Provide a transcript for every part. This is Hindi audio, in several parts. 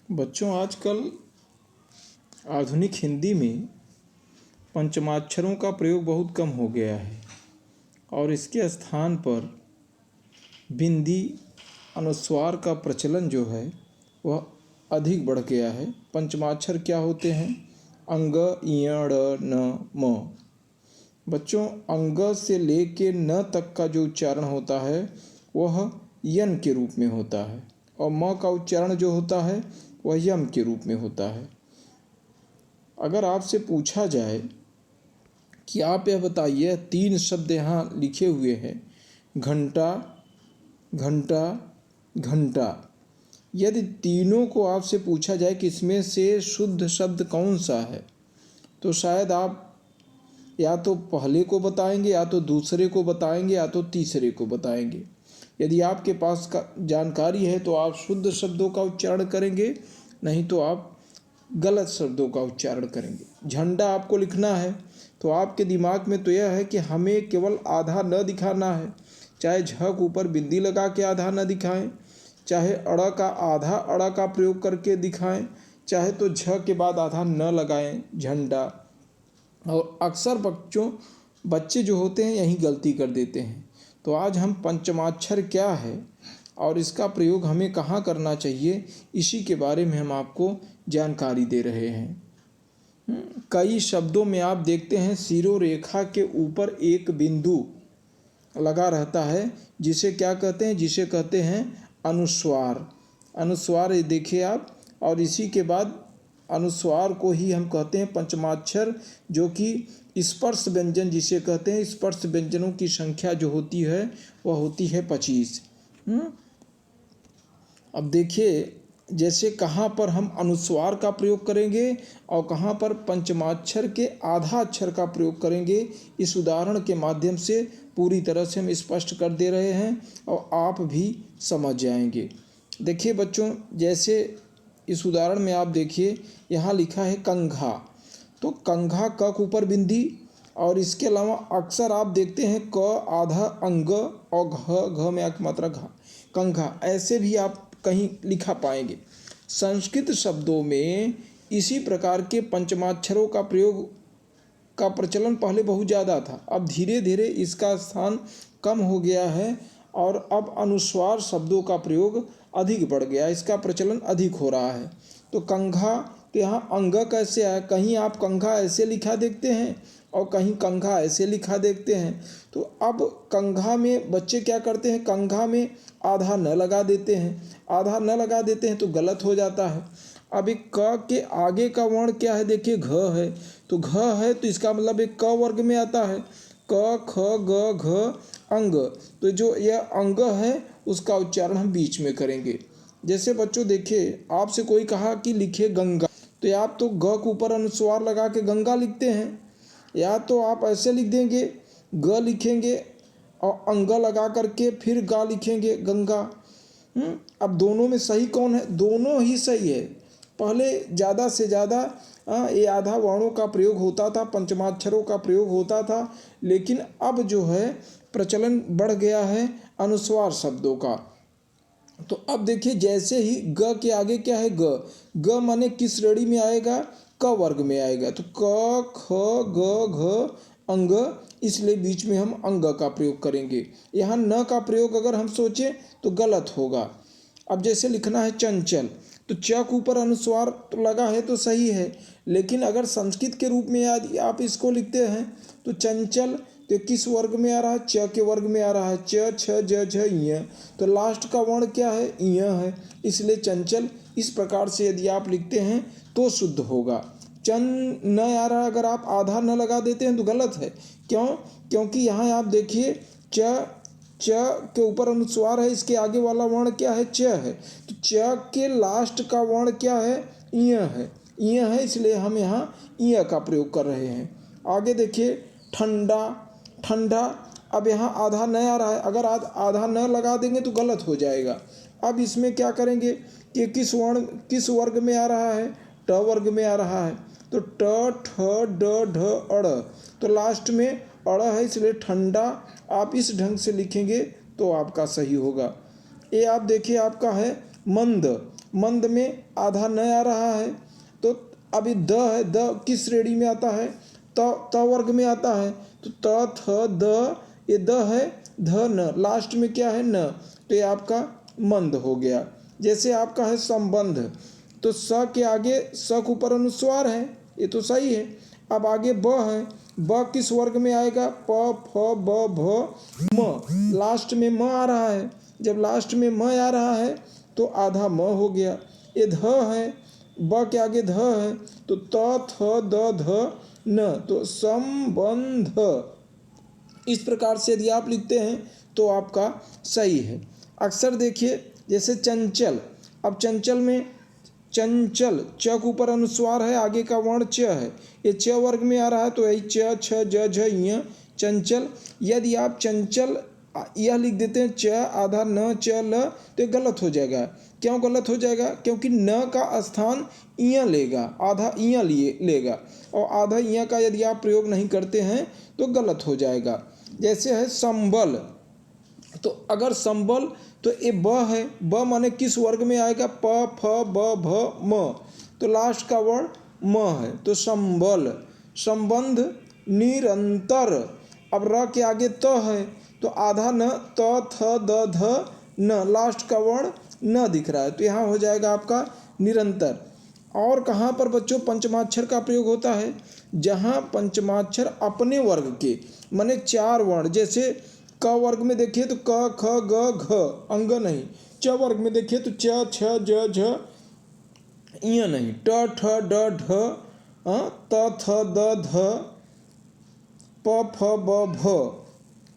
बच्चों, आजकल आधुनिक हिंदी में पंचमाक्षरों का प्रयोग बहुत कम हो गया है और इसके स्थान पर बिंदी अनुस्वार का प्रचलन जो है वह अधिक बढ़ गया है। पंचमाक्षर क्या होते हैं? अंग, इय, ड़, न, म। बच्चों, अंग से लेके न तक का जो उच्चारण होता है वह यन के रूप में होता है और म का उच्चारण जो होता है वह यम के रूप में होता है। अगर आपसे पूछा जाए कि आप यह बताइए, 3 शब्द यहाँ लिखे हुए हैं, घंटा, घंटा, घंटा। यदि तीनों को आपसे पूछा जाए कि इसमें से शुद्ध शब्द कौन सा है, तो शायद आप या तो पहले को बताएंगे, या तो दूसरे को बताएंगे, या तो तीसरे को बताएंगे। यदि आपके पास का जानकारी है तो आप शुद्ध शब्दों का उच्चारण करेंगे, नहीं तो आप गलत शब्दों का उच्चारण करेंगे। झंडा आपको लिखना है तो आपके दिमाग में तो यह है कि हमें केवल आधा न दिखाना है, चाहे झ के ऊपर बिंदी लगा के आधा न दिखाएं, चाहे अड़ का आधा अड़ का प्रयोग करके दिखाएं, चाहे तो झ के बाद आधा न लगाएं, झंडा। और अक्सर बच्चे जो होते हैं यही गलती कर देते हैं। तो आज हम पंचमाक्षर क्या है और इसका प्रयोग हमें कहाँ करना चाहिए, इसी के बारे में हम आपको जानकारी दे रहे हैं। कई शब्दों में आप देखते हैं शिरोरेखा के ऊपर एक बिंदु लगा रहता है, जिसे क्या कहते हैं? जिसे कहते हैं अनुस्वार। अनुस्वार देखिए आप, और इसी के बाद अनुस्वार को ही हम कहते हैं पंचमाक्षर, जो कि स्पर्श व्यंजन जिसे कहते हैं। स्पर्श व्यंजनों की संख्या जो होती है वह होती है 25। अब देखिए, जैसे कहाँ पर हम अनुस्वार का प्रयोग करेंगे और कहाँ पर पंचमाक्षर के आधा अक्षर का प्रयोग करेंगे, इस उदाहरण के माध्यम से पूरी तरह से हम स्पष्ट कर दे रहे हैं और आप भी समझ जाएंगे। देखिए बच्चों, जैसे इस उदाहरण में आप देखिए, यहाँ लिखा है कंघा। तो कंघा क के ऊपर बिंदी, और इसके अलावा अक्सर आप देखते हैं क आधा अंग और घ में एक मात्रा घा, कंघा, ऐसे भी आप कहीं लिखा पाएंगे। संस्कृत शब्दों में इसी प्रकार के पंचमाक्षरों का प्रयोग का प्रचलन पहले बहुत ज़्यादा था। अब धीरे धीरे इसका स्थान कम हो गया है और अब अनुस्वार शब्दों का प्रयोग अधिक बढ़ गया, इसका प्रचलन अधिक हो रहा है। तो कंघा के यहाँ अंग कैसे आया? कहीं आप कंघा ऐसे लिखा देखते हैं और कहीं कंघा ऐसे लिखा देखते हैं। तो अब कंघा में बच्चे क्या करते हैं? कंघा में आधा न लगा देते हैं। आधा न लगा देते हैं तो गलत हो जाता है। अब एक क के आगे का वर्ण क्या है? देखिए घ है, तो घ है तो इसका मतलब एक क वर्ग में आता है। क, ख, ग, घ, अंग। तो जो यह अंग है उसका उच्चारण हम बीच में करेंगे। जैसे बच्चों देखिए, आपसे कोई कहा कि लिखे गंगा, तो आप तो ग के ऊपर अनुस्वार लगा के गंगा लिखते हैं, या तो आप ऐसे लिख देंगे, ग लिखेंगे और अंग लगा करके फिर गा लिखेंगे, गंगा। अब दोनों में सही कौन है? दोनों ही सही है। पहले ज़्यादा से ज़्यादा ये आधा वर्णों का प्रयोग होता था, पंचमाक्षरों का प्रयोग होता था, लेकिन अब जो है प्रचलन बढ़ गया है अनुस्वार शब्दों का। तो अब देखिए, जैसे ही ग के आगे क्या है? ग। ग माने किस श्रेणी में आएगा? क वर्ग में आएगा। तो क, ख, ग, घ, अंग, इसलिए बीच में हम अंग का प्रयोग करेंगे। यहाँ न का प्रयोग अगर हम सोचें तो गलत होगा। अब जैसे लिखना है चंचल, तो च के ऊपर अनुस्वार तो लगा है तो सही है, लेकिन अगर संस्कृत के रूप में यदि आप इसको लिखते हैं तो चंचल तो किस वर्ग में आ रहा है? च के वर्ग में आ रहा है। च, छ, ज, झ, ञ, तो लास्ट का वर्ण क्या है? ञ है, इसलिए चंचल। इस प्रकार से यदि आप लिखते हैं तो शुद्ध होगा। चन न आ रहा, अगर आप आधा न लगा देते हैं तो गलत है। क्यों? क्योंकि यहाँ आप देखिए, च के ऊपर अनुस्वार है, इसके आगे वाला वर्ण क्या है? च है, तो च के लास्ट का वर्ण क्या है? ञ है। ञ है, इसलिए हम यहाँ ञ का प्रयोग कर रहे हैं। आगे देखिए, ठंडा, ठंडा। अब यहाँ आधा न आ रहा है, अगर आधा न लगा देंगे तो गलत हो जाएगा। अब इसमें क्या करेंगे कि किस वर्ग में आ रहा है? ट वर्ग में आ रहा है। तो ट, ठ, ड, ढ, अड़, तो लास्ट में अड़ है, इसलिए ठंडा आप इस ढंग से लिखेंगे तो आपका सही होगा। ये आप देखिए, आपका है मंद। मंद में आधा न आ रहा है। तो अभी द है, द किस श्रेणी में आता है? त वर्ग में आता है। तो त थ द, ये द है, ध न, लास्ट में क्या है? न। तो ये आपका मंद हो गया। जैसे आपका है संबंध, तो स के आगे स के ऊपर अनुस्वार है, ये तो सही है। अब आगे ब है, ब किस वर्ग में आएगा? प फ ब भ म, लास्ट में म आ रहा है। जब लास्ट में म आ रहा है तो आधा म हो गया। ये ध है, ब के आगे ध है, तो त थ द ध न, तो संबंध। इस प्रकार से यदि आप लिखते हैं तो आपका सही है। अक्सर देखिए जैसे चंचल, अब चंचल में चंचल च के ऊपर अनुस्वार है, आगे का वर्ण च है, ये च वर्ग में आ रहा है, तो यही च छ ज झ य चंचल। यदि आप चंचल यह लिख देते हैं च आधा न च ल, तो ये गलत हो जाएगा। क्यों गलत हो जाएगा? क्योंकि न का स्थान इया लेगा, आधा इया लिए लेगा, और आधा इया का यदि आप प्रयोग नहीं करते हैं तो गलत हो जाएगा। जैसे है संबल, तो अगर संबल, तो ये ब है, ब माने किस वर्ग में आएगा? प फ ब भ म, तो लास्ट का वर्ण म है, तो संबल। संबंध निरंतर, अब र के आगे त है, तो आधा न, त थ द ध न, लास्ट का वर्ण न दिख रहा है, तो यहाँ हो जाएगा आपका निरंतर। और कहाँ पर बच्चों पंचमाक्षर का प्रयोग होता है? जहाँ पंचमाक्षर अपने वर्ग के माने 4 वर्ण, जैसे क वर्ग में देखिए तो क ख ग घ अंग नहीं, च वर्ग में देखिए तो च छ ज झ इय नहीं, ट ठ ड ढ त थ द ध प फ ब भ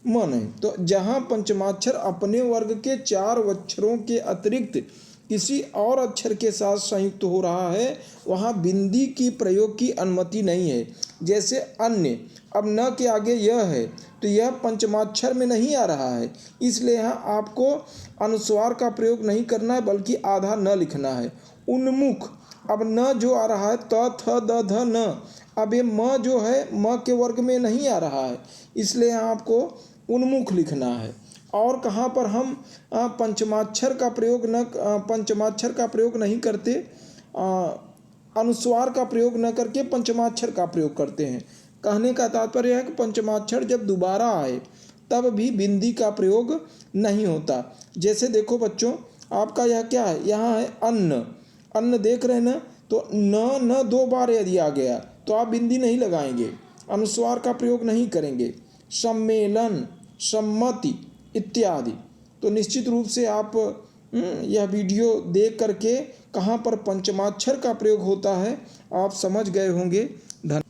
म नहीं। तो जहाँ पंचमाक्षर अपने वर्ग के 4 अक्षरों के अतिरिक्त किसी और अक्षर के साथ संयुक्त हो रहा है, वहाँ बिंदी की प्रयोग की अनुमति नहीं है। जैसे अन्य, अब न के आगे यह है, तो यह पंचमाक्षर में नहीं आ रहा है, इसलिए यहाँ आपको अनुस्वार का प्रयोग नहीं करना है, बल्कि आधा न लिखना है। उन्मुख, अब न जो आ रहा है त थ द ध न, अब ये म जो है म के वर्ग में नहीं आ रहा है, इसलिए आपको उन्मुख लिखना है। और कहाँ पर हम पंचमाक्षर का प्रयोग नहीं करते, अनुस्वार का प्रयोग न करके पंचमाक्षर का प्रयोग करते हैं। कहने का तात्पर्य है कि पंचमाक्षर जब दोबारा आए तब भी बिंदी का प्रयोग नहीं होता। जैसे देखो बच्चों, आपका यह क्या है? यहाँ है अन्न, अन्न देख रहे हैं ना, तो न 2 बार यदि आ गया तो आप बिंदी नहीं लगाएंगे, अनुस्वार का प्रयोग नहीं करेंगे। सम्मेलन, सम्मति इत्यादि। तो निश्चित रूप से आप यह वीडियो देख करके कहाँ पर पंचमाक्षर का प्रयोग होता है आप समझ गए होंगे। धन्यवाद।